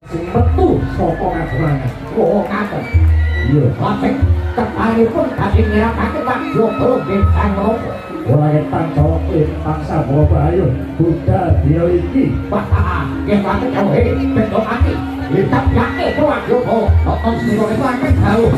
betul sokongan serangan. Oh, ngaten. Iya. Lajeng kekalipun badhe nyeratake wadya bintang roko. Oleh tangkawak bangsa Bayu Buddha dia iki. Wah, yen wae kowe bendong ati. Hitap yake wadya nonton sira iku akeh jauh.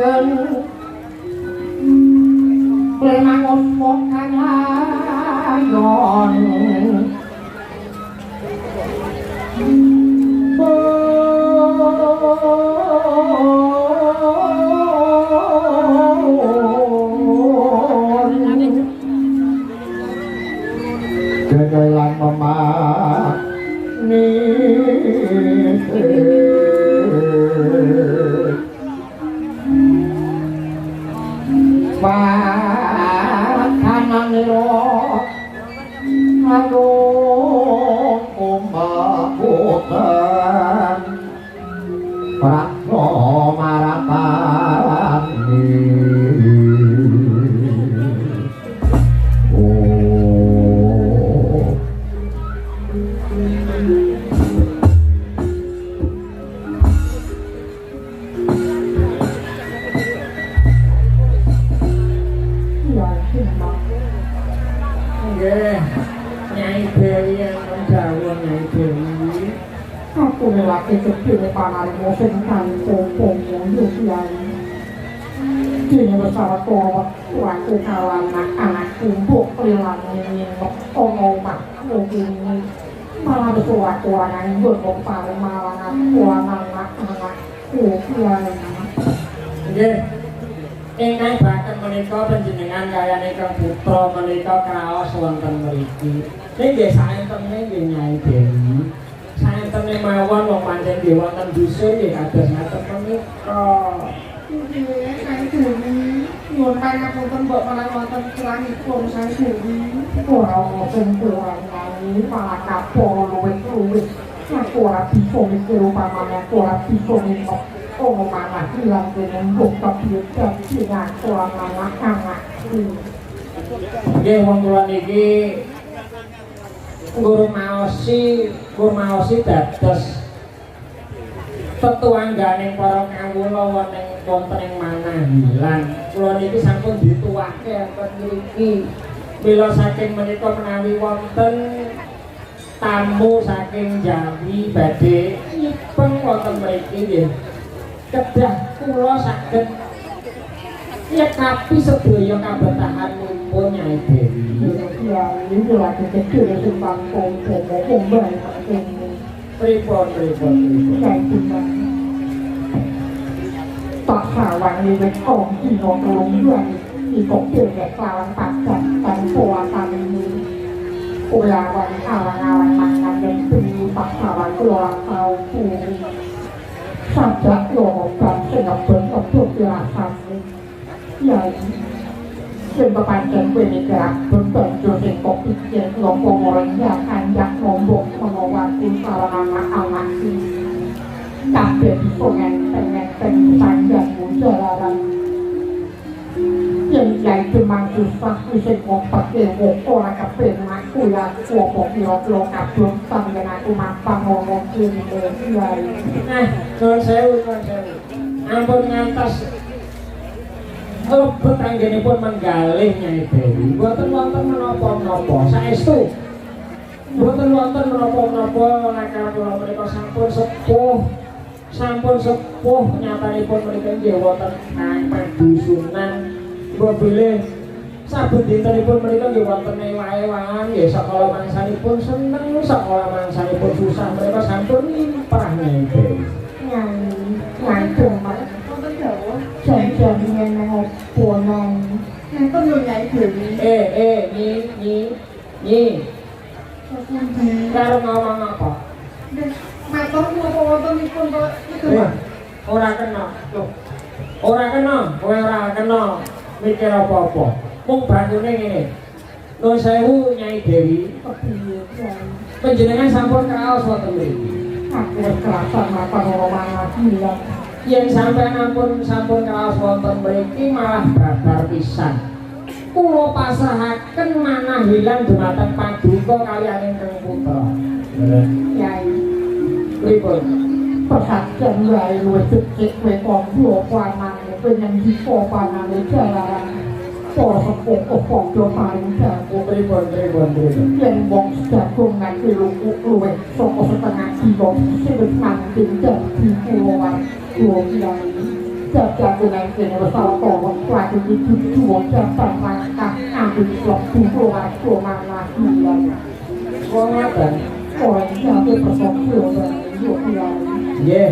saged premangun mokan layon Jalan memak Pakanan niro Agung umakutan Prakno maratan Nyai Dewi yang menjawab Nyai Dewi aku lelaki kecil panarimo sing kampung Yukian dene bersama tuaku kawan anak kumpuk prilangi ono mak mungkin malah besuatu anak nggon paling malah anak Yukian nggih ingkang baken menika panjenengan kayane Kang Putra menika kraos wonten mriki. Nggih saentene nggih Nyai Dewi. Saentene mawon wong pancen nggih wonten dusun nggih kados ngaten menika. Nggih, Nyai Dewi. Nyuwun pangapunten mbok menawi wonten kirangipun Nyai Dewi. Ora ana sing kuwani malah kaporo luwih-luwih. Aku ora bisa mikir upamane aku ora bisa mikir oh mana hilang dengan buka biasa tidak kurang anak-anak nggih wong kula niki guru maosi dados tetuangganing para kawula wonten ing Manahilan. Kula niki sampun dituwake wonten mriki. Mila saking menika menawi wonten tamu saking Jambi badhe nyipeng wonten mriki nggih. Kedah kula saged nyekapi sedaya kabetahanipun Nyai Dewi. Ya, ini lagi kecil simpang pondok kembali ini. Pripun. Tak sawan liwet om dino kelungguan ikut pilih lawan pajak dan puasan ini. Ulawan alang-alang mangan dan beri tak sawan keluar tau puri. Sajak lomokan sengabun-abun dirasani Yai sing kepancen kuwi gerak bentuk sing kok pikir lopo ngorengnya kanjak nombok menawati sarana anak-anak kabeh bisa ngenteng-ngenteng panjang jalaran yen yai cemang susah isih ngompet ora kepenak kuya opo kira-kira kabeh sampeyan aku mampang ngomong kene yai Nuwun sewu. Ampun ngantos lebet anggenipun menggalih Nyai Dewi. Mboten wonten menapa-menapa. Saestu mboten wonten menapa-menapa lakar kula menika sampun sepuh nyatanipun menika nggih wonten kang padusunan. Mbok bilih saben dintenipun menika nggih wonten ewa-ewangan nggih sakala mangsanipun seneng sakala mangsanipun susah menika sampun limpah Nyai Dewi. Langsung Mas janjian nang opo nang nenten lho Nyai Dewi. Nyi. Karo ngomong apa? Matur napa wontenipun kok Ora kena. Loh. Ora kena, kowe ora kena mikir apa-apa. Mung bangune ngene. Nuwun sewu Nyai Dewi. Panjenengan sampun kraos wonten mriki. Aku wis kerasan mapan ora mangati ya. Yen sampeyan sampun kraos wonten mriki malah babar pisan. Kula pasrahaken Manahilan dumateng Paduka kaliyan ingkang putra. Yai. Pripun? Perhatian wae luwih becik kowe kombo panane penyen dipo panane jalaran. Para sepuh padha paring jago Pripun. yen wong jagung nganti luwih saka setengah dina sing wis mangking dadi kulawan Yai. Jajah dengan kini bersama kawan Kelati dijual jasa langkah ambil blok kumpulan mana hilang Wong ngoten. orang jatuh persokil dan yuk hilang Nggih.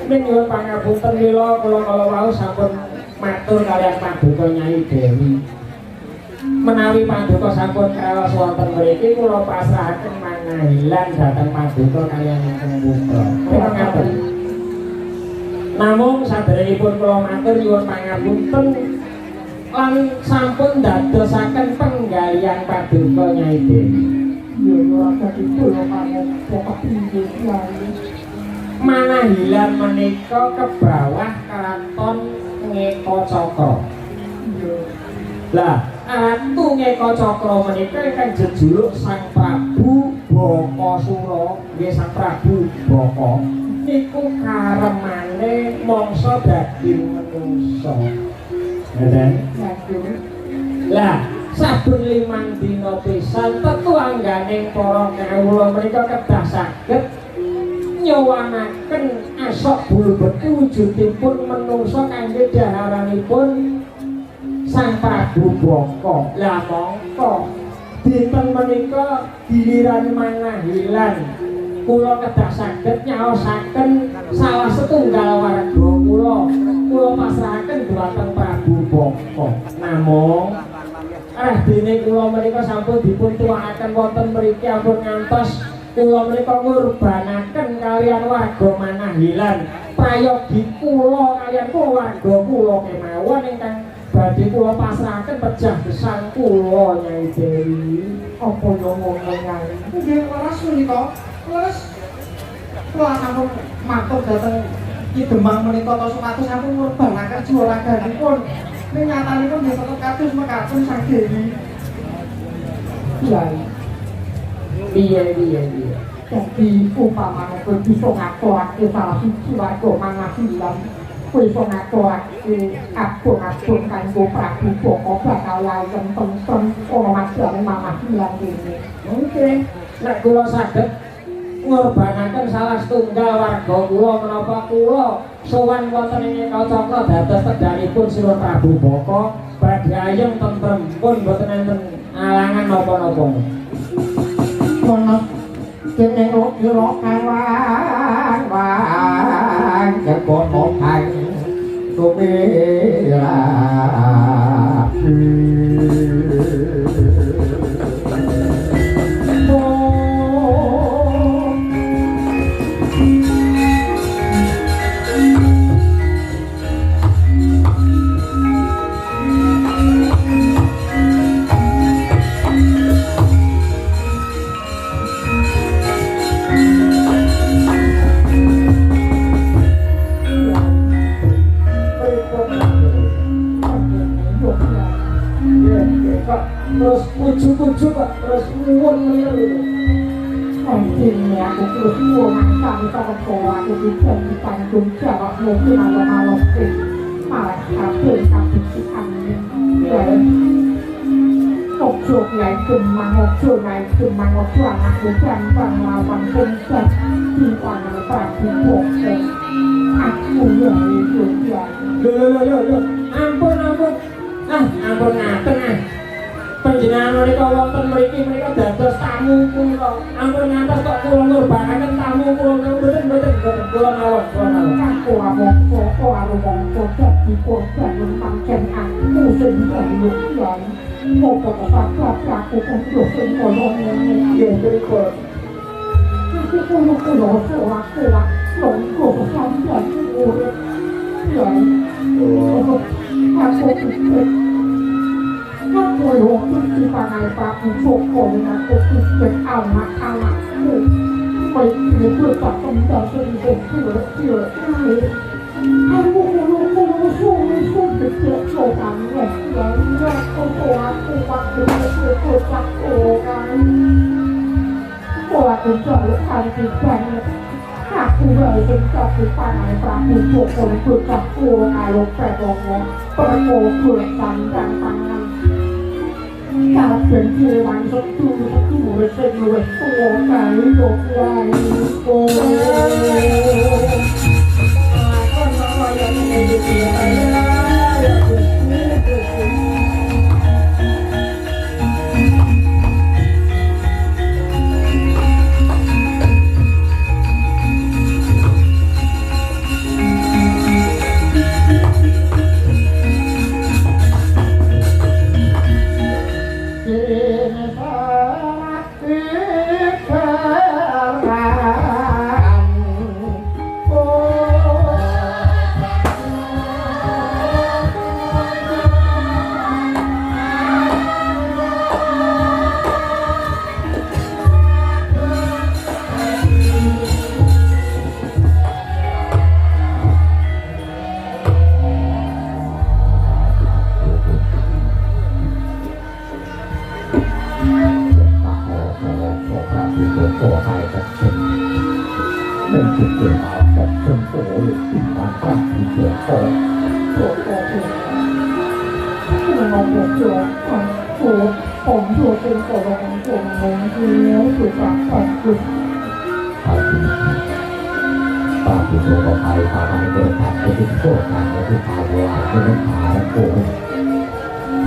Ning nyuwun pangapunten mila kula kala wau sampun matur kaliyan Paduka Nyai Dewi. Menawi Paduka sampun kraos wonten mriki kula pasrahaken mangahilan dhateng Paduka kaliyan ingkang putra. Kula ngaten. Namung saderengipun kula matur nyuwun pangapunten lan sampun dadosaken penggalian Paduka Nyai Dewi. ya rasa itu loh kamu pokok tinggi lagi Manahilan menika ke bawah keraton Ngeka Cakra. Lah, Ratu Ngeka Cakra menika ingkang jejuluk Sang Prabu Bakasura, nggih Sang Prabu Baka niku karemane mangsa daging manungsa. Ngeten. Lah, saben 5 dina pisan tetu angganing para kawula menika kedah saged nyowanaken asok bulbet wujudipun manungsa kangge daharanipun Sang Prabu Baka. Lah mongko dinten menika giliran manahilan kula kedah saged nyaosaken salah setunggal warga kula pasrahaken dhumateng Prabu Baka. Namung dene kula menika sampun dipun tuwakaken wonten mriki ampun ngantos kula menika ngurbanaken kalian warga manahilan prayogi kula kalian keluarga kula kemawon ingkang badhe kula pasrahaken pejah gesang kula Nyai Dewi. apa yo ngono Nyai Nggih, leres menika. Leres. Kula sampun matur dhateng Ki Demang menika ta supados sampun ngurbanaken jiwa raganipun. Ning nyatanipun nggih tetep kados mekaten Sang Dewi. Kiai Piye. jadi umpamanya kowe bisa ngaturake salah siji warga manahilan kowe iso ngaturake abon-abon kanggo Prabu Baka bakal layan tentrem ana masyarakat manahilan kene Mungkin nek kula saged ngurbanaken salah setunggal warga kula menapa kula sowan wonten ing Ngeka Cakra dados tedhanipun Sira Prabu Baka badhe ayem tentrem pun boten enten alangan napa-napa. kono kene kira kawan Kepono kang terus pucuk-pucuk Pak, terus nuwun ngene. Anjingnya aku terus ngomong kami sama sekolah aku bisa ditanggung jawab mungkin malam-malam malah kabel kabisikan ojo naik gemang ojo anak bukan lawan puncak di tangan Prabu Baka aku yang itu ya Loh, ampun ampun ngaten panjenengan menika wonten mriki menika dados tamu kula. Ampun ngantos kok kula ngurbanaken tamu kula mboten kula mawon. aku among dadi korban pancen aku sing njaluk mopo papat aku kudu sing kono ngene Nggih mriku. aku kulo longgo sampeyan urip ya aku pikir aku yo iki panai Prabu Baka dengan aku pikir anak-anakku Baik tak tentang sendiri aku sulit dekat sopannya dan aku waktu itu lakukan aku jaluk hentikan aku balik ke panai Prabu Baka untuk aku kalau pedongnya perkobur sandang tangan kabeh kewan setu sing luwih tuwa kali kok wae ตัวโตขึ้นคุณมองผมโยนผมโยนเป็นตัวลงตัวมงคือแล้วตัวปากตัดจุด ปาปิโสก็ไปปาไม่เดินทางไปที่โคตรการไปที่ทาวาที่นั่นขาและโกง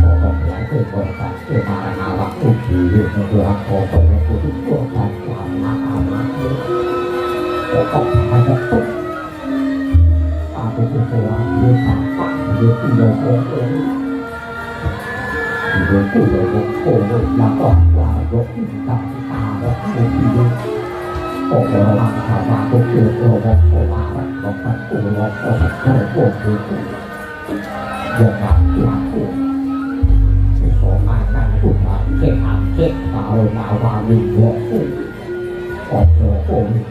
พอของหลายเกิดก่อนการเกิดมาหาวัตถุที่อยู่ในตัวรักของคนในตัวทุกตัวการความรักอามาเลยก็ต้องหายจากตุ๊กปาปิโสว่าเรื่องสามปาเรื่องที่เราโกงเองเรื่องที่เราโกงแล้วก็ว่ายกที่ตาแล้วโกงที่เรื่องโอ้โหเราทำมาทุกเรื่องเราบอกว่าเราตัดตัวเราก็ตัดตัวโอ้โหอย่างนั้นอย่างนี้สองมานั่งพูดมาเก็บอ่างเก็บตาเราหนาวาวิ่งโอ้โหโอ้โหโอ้โห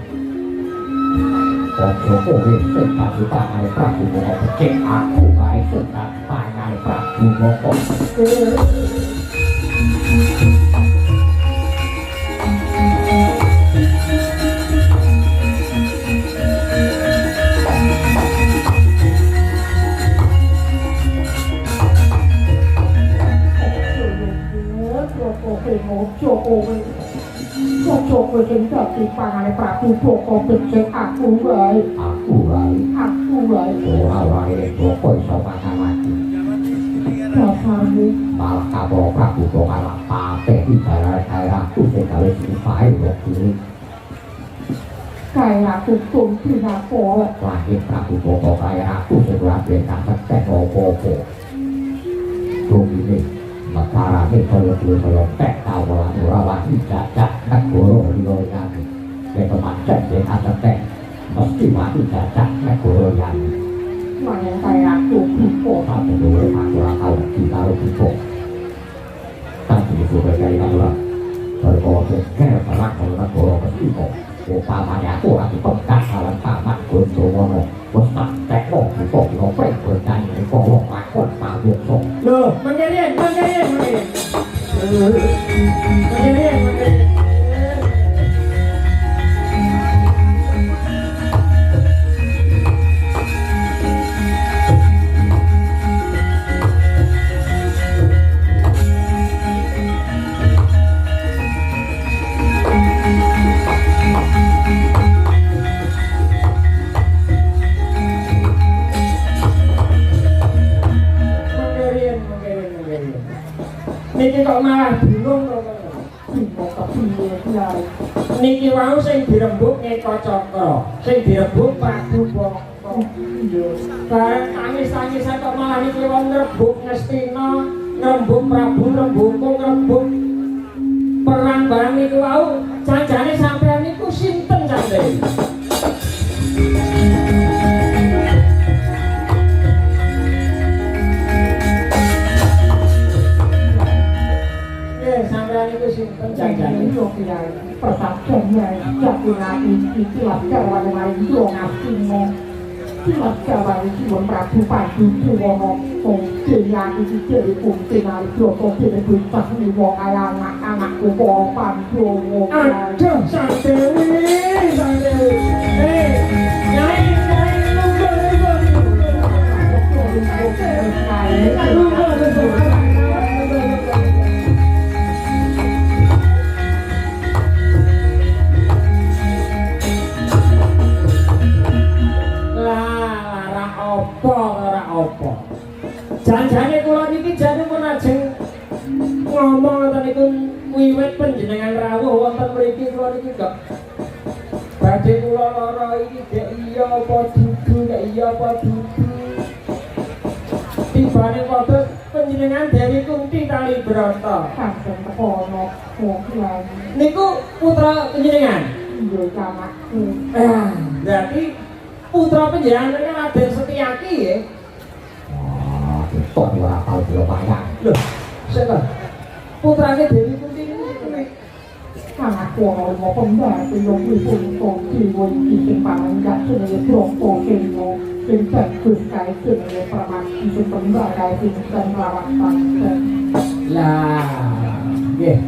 โอ้โหโอ้โหเส้นทางที่ตายพระผู้บอกเก็บอ่างผู้ไปเส้นทางตายในพระผู้บอกโจโกเป็นจับติดปางอะไรปราบผู้โจโกเป็นเช็คอักผู้ไร ผู้ไร อักผู้ไร ตัวอะไรตัวคนชาวบ้านทำมา แต่ทางนี้ บาลกาบอกพระผู้ทรงอาลัยปาเป็นที่ใจร้ายใจร้ายผู้เป็นอะไรสิ่งฝ่ายหลบหนี ไก่หลักตุ่มตุ่มที่นาโปะ กลายเป็นพระผู้ทรงต่อไปนะผู้เป็นรักเป็นการแต่โอโปโปตรงนี้มาคาราไม่เคยเลยพยองแต่ดาวรานุราวันที่จะจัดนักโกโรดีโรยันเป็นประมาณจัดเป็นอาจจะแต่มาที่มาที่จะจัดนักโกโรยัน มาอย่างไก่หลักตุ่มตุ่มโปะ ถ้าเป็นดูเลยมาตัวเขาที่เราที่โปตั้งที่สุดใจกันละโดยก็เป็นแค่พลังของนักโกโรกับที่โปโอปามายาตัวที่ต้องการพลังข้ามันคนโตโมโนวันตัดแต่โลกที่โปเราไม่เปิดใจในกองโลกมาคนมาเดือดร้อน เออมันจะเรียนมันจะเรียนมันจะเรียนมันจะนี่จะต่อมาถึงร่วงเรา ที่โปกับที่เลี้ยที่ไร นี่กี่ว้าวเส้นผีดำบุกไงก็จอกก็เส้นผีดำบุกปากทุกบอกเยอะแต่tangis atau malah ini kewan ngerebuk ngestina ngerembuk prabu ngerembuk ngerembuk perang barang itu wau janjane sampean niku sinten jane sampean niku sinten janjaneโยกใหญ่ประทับแข็งใหญ่จากเวลาอีกที่หลับแก้ววันใหม่โยงอาทิตย์มองที่หลับแก้ววันที่วันปราบผู้ป่าคือผู้วงคงเจียาที่เจียในกลุ่มเจียนาโยกตัวเจียในกลุ่มสักมีวงอาณากูบอปันโยงง เจ้าสั่งเสียสั่งเสียเฮ้ยไงลูกเอ้ยลูกเอ้ยjangan-jangan kula niki jane menajeng ngomong ngoten niku wiwit panjenengan rawuh wonten mriki kula niki kok badhe kula lara iki gek iya apa dudu gek iya apa dudu tibane padha panjenengan Dewi Kunti Kali Brata kanjeng tekono wong niku putra panjenengan iya jamakku berarti putra panjenengan kan Raden Setyaki ya kok ora tau dibayang. Lho, siapa? Putrane Dewi Kunti ini. Sangat kuat mau pembantu yang dipuntung jiwon izin panenggak senilai trompo keno Pincat kuskai senilai permat izin pembagai pincan rawat panten Lah,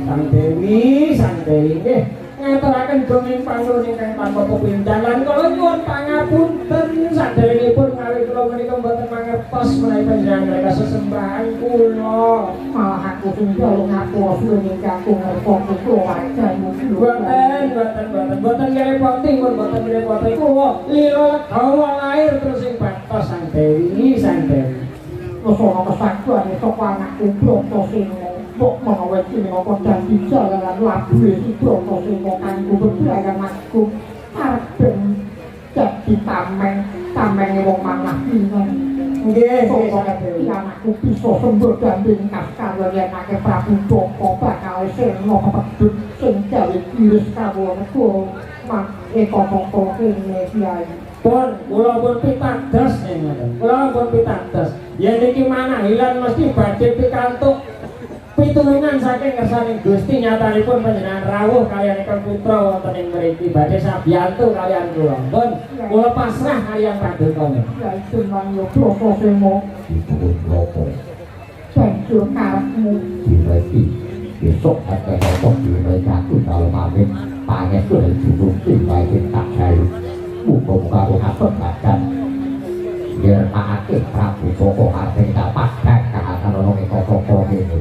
sang Dewi, nggih. ngaturaken gonging panggung ingkang tanpa pepindhan lan kula nyuwun pangapunten sadèrèngipun ngawi kula menika mboten mangertos menawi panjenengan mereka sesembahan kula. Malah aku tinggal ngapura suling kakung ngerpoti keluarga Boten ngrepoti pun boten ngrepoti kula lila legawa lair terus ing batos Sang Dewi. Sono kesatuan itu anakku Broto Simo Bok menawet ini apa janji jalanan lagu si Broto Simo kanggo bebrayan aku Arben jadi tameng wong manah ini Nggih, anakku bisa sembuh damping kaskara yen akeh Prabu Joko bakal seno kepedhut sing gawe iris kawula mak kok kene kiai. Pun kula pun pitados ngoten. Kula pun pitados. Yen iki manahilan mesti badhe pikantuk pitulungan saking kersaning Gusti nyatanipun panjenengan rawuh kaliyan ingkang putra wonten ing mriki badhe sabiyantu kaliyan kula. Pun kula pasrah kaliyan paduka. Ya itu manyo Broto Simo Dipun nopo banjur karepmu direki besok akan nopo direki dalam amin pangen sudah dibukti baik tak jayu muka-muka aku bahkan biar pakai Prabu Joko hati dapat kehatan orang koko ini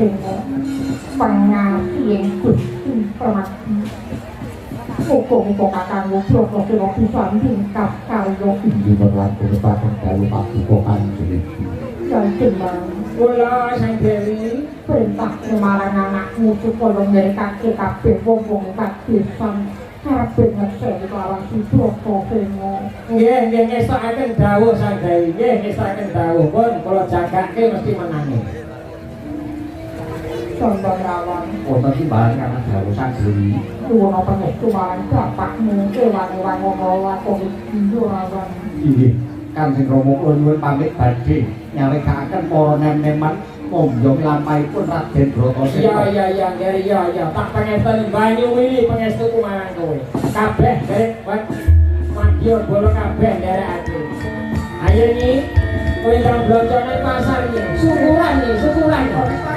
Provingo pangasieng Gusti Pramati muga-muga kakangmu bloko-bloko bisa tingkap karya Tinggi berlan kedepan kalau pasti bukan jadi. Kanjeng Mang Kula Sang Dewi perintah marang anakmu supaya ngrekake kabeh wong-wong kadesan kabeh ngeseni kelawan si Provingo nggih nggih ngestokaken dawuh Sang Dewi nggih ngestokaken dawuh pun kula jagake mesti menangi. Condong rawan Wonten timbalan karena dalu sang dewi. nuwun pangestu marang bapakmu kewan-ewan ngono lakoni iyo rawan Inggih, Kanjeng Rama kula nyuwun pamit badhe nyawekaken para nem-neman mombyong lampahipun Raden Bratasena. Iya tak pangestani banyu wingi pangestuku marang kowe. Kabeh derek madya bola kabeh nderekake. Ayo nyi kowe ndang blocone pasar nyi. Syukuran nyi, syukuran.